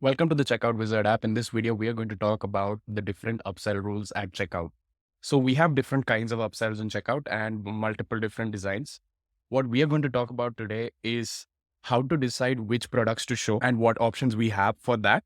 Welcome to the Checkout Wizard app. In this video, we are going to talk about the different upsell rules at checkout. So we have different kinds of upsells in checkout and multiple different designs. What we are going to talk about today is how to decide which products to show and what options we have for that.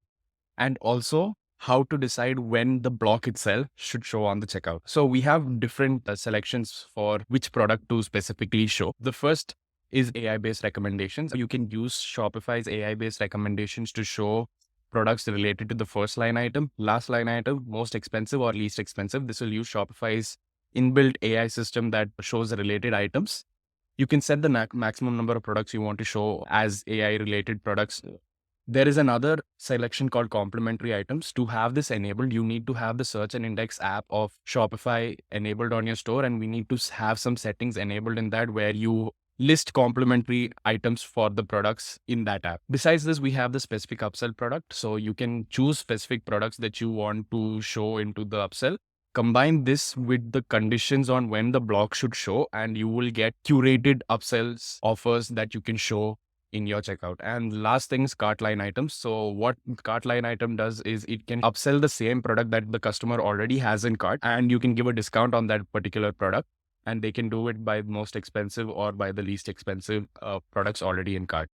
And also how to decide when the block itself should show on the checkout. So we have different selections for which product to specifically show. The first is AI-based recommendations. You can use Shopify's AI-based recommendations to show products related to the first line item, last line item, most expensive or least expensive. This will use Shopify's inbuilt AI system that shows the related items. You can set the maximum number of products you want to show as AI related products. There is another selection called complementary items. To have this enabled, you need to have the search and index app of Shopify enabled on your store. And we need to have some settings enabled in that where you list complementary items for the products in that app. Besides this, we have the specific upsell product. So you can choose specific products that you want to show into the upsell. Combine this with the conditions on when the block should show, and you will get curated upsells offers that you can show in your checkout. And last thing is cart line items. So what cart line item does is it can upsell the same product that the customer already has in cart, and you can give a discount on that particular product. And they can do it by most expensive or by the least expensive products already in cart.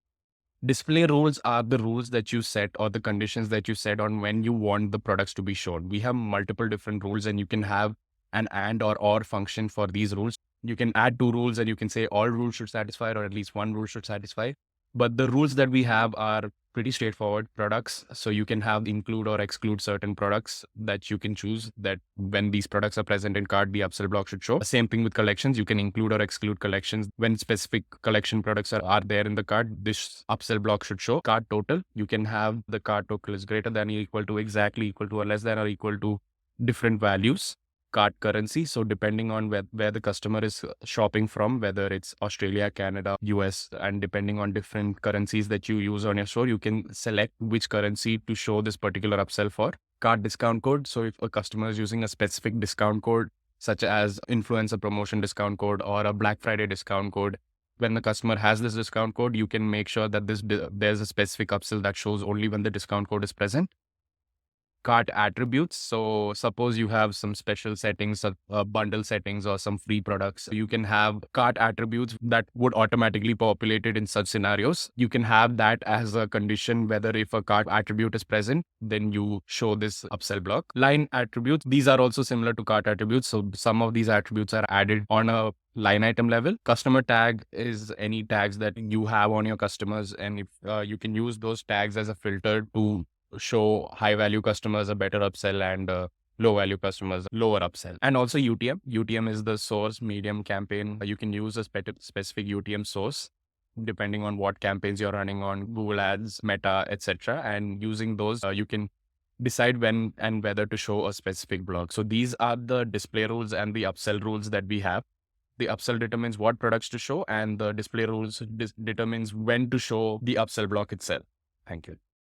Display rules are the rules that you set or the conditions that you set on when you want the products to be shown. We have multiple different rules, and you can have an and or function for these rules. You can add two rules and you can say all rules should satisfy or at least one rule should satisfy. But the rules that we have are pretty straightforward. Products, so you can have include or exclude certain products that you can choose that when these products are present in cart, the upsell block should show. Same thing with collections. You can include or exclude collections. When specific collection products are there in the cart, this upsell block should show. Cart total, you can have the cart total is greater than or equal to, exactly equal to, or less than or equal to different values. Cart currency. So depending on where the customer is shopping from, whether it's Australia, Canada, US, and depending on different currencies that you use on your store, you can select which currency to show this particular upsell for. Cart discount code. So if a customer is using a specific discount code, such as influencer promotion discount code or a Black Friday discount code, when the customer has this discount code, you can make sure that there's a specific upsell that shows only when the discount code is present. Cart attributes. So suppose you have some special settings, bundle settings or some free products. You can have cart attributes that would automatically populate it in such scenarios. You can have that as a condition, whether if a cart attribute is present, then you show this upsell block. Line attributes. These are also similar to cart attributes. So some of these attributes are added on a line item level. Customer tag is any tags that you have on your customers. And if you can use those tags as a filter to show high value customers a better upsell and low value customers lower upsell. And also UTM. UTM is the source medium campaign. You can use a specific UTM source depending on what campaigns you're running on Google Ads, Meta, etc. And using those, you can decide when and whether to show a specific block. So these are the display rules and the upsell rules that we have. The upsell determines what products to show, and the display rules determines when to show the upsell block itself. Thank you.